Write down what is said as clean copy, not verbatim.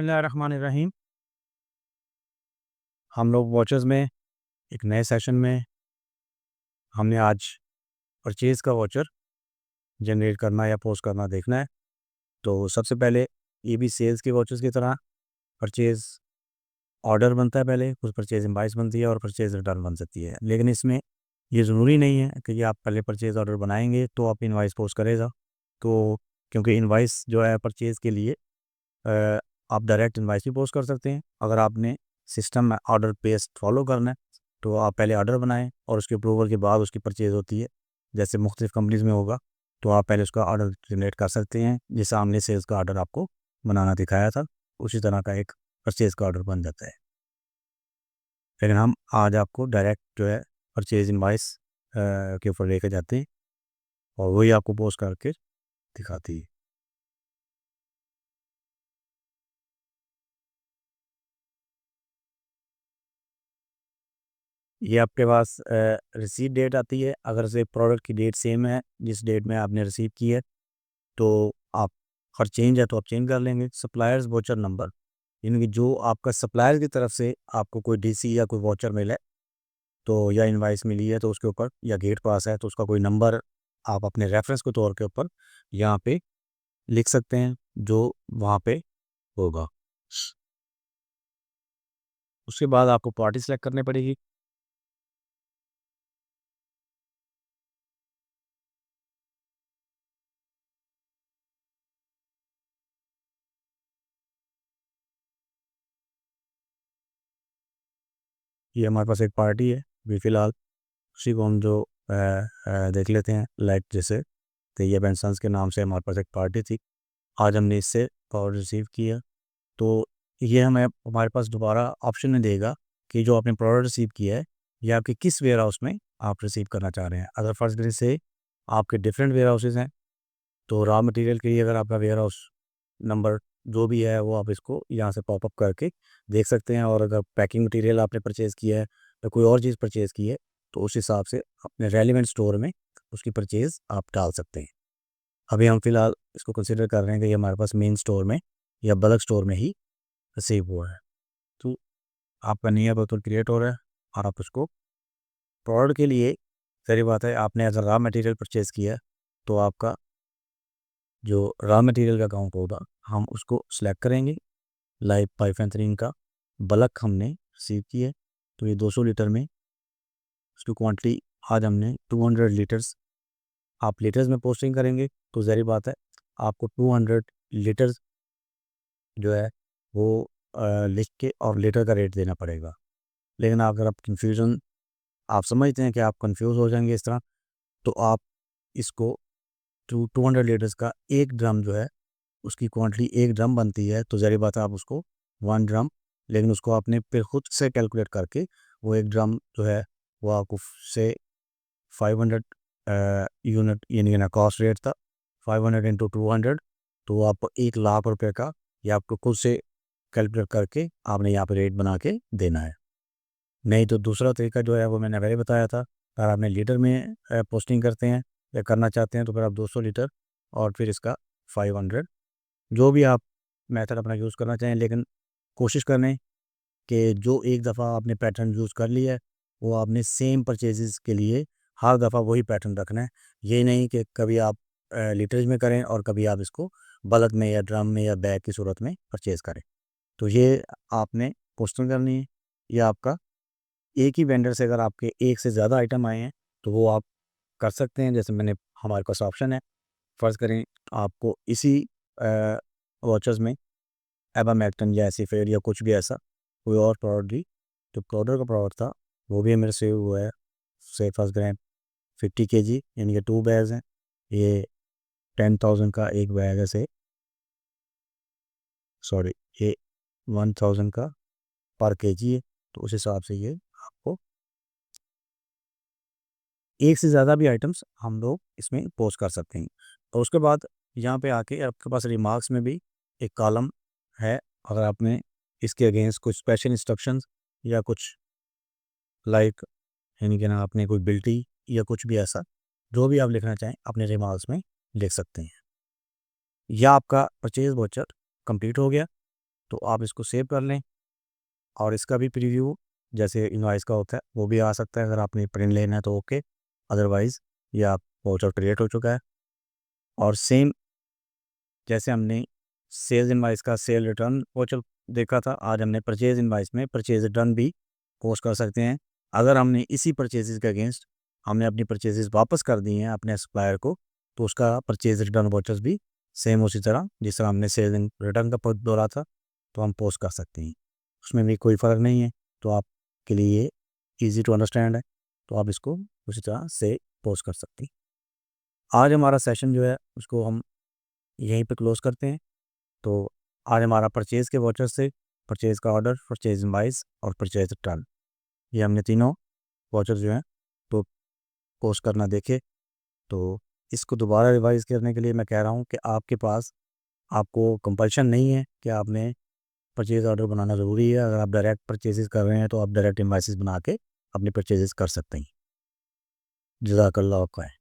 बिस्मिल्लाहिर्रहमानिर्रहीम। हम लोग वॉचर्स में एक नए सेशन में हमने आज परचेज़ का वॉचर जनरेट करना या पोस्ट करना देखना है। तो सबसे पहले ये भी सेल्स के वॉचर्स की तरह परचेज़ ऑर्डर बनता है, पहले कुछ परचेज़ इनवॉइस बनती है और परचेज़ रिटर्न बन सकती है। लेकिन इसमें ये ज़रूरी नहीं है कि ये आप पहले परचेज़ ऑर्डर बनाएंगे तो आप इनवॉइस पोस्ट करेगा। तो क्योंकि इनवॉइस जो है परचेज़ के लिए आप डायरेक्ट इनवॉइस भी पोस्ट कर सकते हैं। अगर आपने सिस्टम में ऑर्डर बेस्ड फॉलो करना है तो आप पहले ऑर्डर बनाएं और उसके अप्रूवल के बाद उसकी परचेज़ होती है। जैसे मुख्तलिफ़ कंपनीज़ में होगा तो आप पहले उसका ऑर्डर जनरेट कर सकते हैं, जैसे हमने सेल्स का ऑर्डर आपको बनाना दिखाया था, उसी तरह का एक परचेज़ का ऑर्डर बन जाता है। लेकिन हम आज आपको डायरेक्ट जो है परचेज़ इनवॉइस के ऊपर लेकर जाते हैं और वही आपको पोस्ट करके दिखाती है। ये आपके पास रिसीव डेट आती है। अगर से प्रोडक्ट की डेट सेम है जिस डेट में आपने रिसीव की है तो आप, अगर चेंज है तो आप चेंज कर लेंगे। सप्लायर्स वॉचर नंबर, यानी कि जो आपका सप्लायर की तरफ से आपको कोई डीसी या कोई वॉचर मिला है तो, या इनवाइस मिली है तो उसके ऊपर, या गेट पास है तो उसका कोई नंबर आप अपने रेफरेंस के तौर के ऊपर यहाँ पे लिख सकते हैं जो वहाँ पे होगा। उसके बाद आपको पार्टी सेलेक्ट करनी पड़ेगी। ये हमारे पास एक पार्टी है अभी फ़िलहाल, उसी को हम जो देख लेते हैं। लाइक जैसे तैयब एंड सन्स के नाम से हमारे पास एक पार्टी थी, आज हमने इससे पावर रिसीव किया। तो ये हमें, हमारे पास दोबारा ऑप्शन नहीं देगा कि जो आपने प्रोडक्ट रिसीव किया है या आपके किस वेयर हाउस में आप रिसीव करना चाह रहे हैं। अगर फर्स्ट डे से आपके डिफरेंट वेयर हाउसेज हैं तो रॉ मटेरियल के लिए अगर आपका वेयर हाउस नंबर जो भी है वो आप इसको यहाँ से पॉपअप करके देख सकते हैं। और अगर पैकिंग मटेरियल आपने परचेज़ किया है या कोई और चीज़ परचेज़ की है तो उस हिसाब से अपने रेलिवेंट स्टोर में उसकी परचेज़ आप डाल सकते हैं। अभी हम फ़िलहाल इसको कंसिडर कर रहे हैं कि ये हमारे पास मेन स्टोर में या बल्क स्टोर में ही रिसीव हुआ है। तो आपका नया बोतल क्रिएट हो रहा है और आप उसको प्रोडक्ट के लिए, ज़ाहिर बात है आपने as a raw material purchase किया है तो आपका जो रॉ मटेरियल का अकाउंट होगा हम उसको सिलेक्ट करेंगे। लाइव पाइफेंथ्रीन का बल्क हमने रिसीव की है तो ये 200 लीटर में उसकी क्वांटिटी आज हमने 200 लीटर्स, आप लीटर्स में पोस्टिंग करेंगे तो ज़ाहिर बात है आपको 200 लीटर्स जो है वो लिख के और लीटर का रेट देना पड़ेगा। लेकिन अगर आप कन्फ्यूज़न, आप समझते हैं कि आप कंफ्यूज हो जाएंगे इस तरह, तो आप इसको 200 लीटर्स का एक ड्रम जो है उसकी क्वांटिटी एक ड्रम बनती है तो ज़ाहिर बात है आप उसको 1 ड्रम, लेकिन उसको आपने फिर खुद से कैलकुलेट करके वो एक ड्रम जो है वो आपको से 500 यूनिट, यानी ना कॉस्ट रेट था 500 इंटू 200, तो वो आपको 1 लाख रुपए का, या आपको खुद से कैलकुलेट करके आपने यहाँ पे रेट बना के देना है। नहीं तो दूसरा तरीका जो है वो मैंने पहले बताया था, अगर आपने लीटर में पोस्टिंग करते हैं या करना चाहते हैं तो फिर आप 200 लीटर और फिर इसका 500, जो भी आप मेथड अपना यूज़ करना चाहें। लेकिन कोशिश करें कि जो एक दफ़ा आपने पैटर्न यूज़ कर लिया है वो आपने सेम परचेजेस के लिए हर दफ़ा वही पैटर्न रखना है। ये नहीं कि कभी आप लीटर्स में करें और कभी आप इसको बल्क में या ड्रम में या बैग की सूरत में परचेज़ करें। तो ये आपने पोस्टिंग करनी है। या आपका एक ही वेंडर से अगर आपके एक से ज़्यादा आइटम आए हैं तो वो आप कर सकते हैं। जैसे मैंने, हमारे पास ऑप्शन है, फ़र्ज़ करें आपको इसी वॉचर्स में एबामैक्टन या एसीफेड या कुछ भी ऐसा कोई और प्रोडक्ट भी, जो पाउडर का प्रोडक्ट था वो भी मेरे से हुआ है। से फर्स्ट ग्राम 50 kg, यानी कि 2 बैग्स हैं। ये 10,000 का एक बैग है से, सॉरी, ये 1,000 का पर केजी है। तो उस हिसाब से ये आपको एक से ज़्यादा भी आइटम्स हम लोग इसमें पोस्ट कर सकते हैं। और उसके बाद यहाँ पे आके आपके पास रिमार्क्स में भी एक कॉलम है। अगर आपने इसके अगेंस्ट कुछ स्पेशल इंस्ट्रक्शंस या कुछ लाइक, यानी कि ना आपने कोई बिल्टी या कुछ भी ऐसा जो भी आप लिखना चाहें अपने रिमार्क्स में लिख सकते हैं। या आपका परचेज वाउचर कंप्लीट हो गया। तो आप इसको सेव कर लें और इसका भी प्रीव्यू जैसे इनवाइस का होता है वो भी आ सकता है। अगर आपने प्रिंट लेना है तो ओके, अदरवाइज़ ये आप वाउचर क्रिएट हो चुका है। और सेम जैसे हमने सेल्स इनवाइस का सेल रिटर्न वाउचर देखा था, आज हमने परचेज इनवाइस में परचेज रिटर्न भी पोस्ट कर सकते हैं। अगर हमने इसी परचेजेस के अगेंस्ट हमने अपनी परचेजेस वापस कर दी हैं अपने सप्लायर को, तो उसका परचेज रिटर्न वाउचर्स भी सेम उसी तरह जिस तरह हमने सेल रिटर्न का बोला था तो हम पोस्ट कर सकते हैं। उसमें भी कोई फ़र्क नहीं है, तो आपके लिए ईजी टू अंडरस्टैंड है, तो आप इसको उसी तरह से पोस्ट कर सकते हैं। आज हमारा सेशन जो है उसको हम यहीं पे क्लोज़ करते हैं। तो आज हमारा परचेज़ के वाउचर से परचेज़ का ऑर्डर, परचेज़ इनवॉइस और परचेज़ रिटर्न, ये हमने तीनों वाउचर जो हैं तो पोस्ट करना देखे। तो इसको दोबारा रिवाइज़ करने के लिए मैं कह रहा हूँ कि आपके पास आपको कंपल्शन नहीं है कि आपने परचेज़ ऑर्डर बनाना ज़रूरी है। अगर आप डायरेक्ट परचेज़ेस कर रहे हैं तो आप डायरेक्ट इनवॉइसेस बना के अपनी परचेज़ेस कर सकते हैं। जज़ाकल्लाह खैर।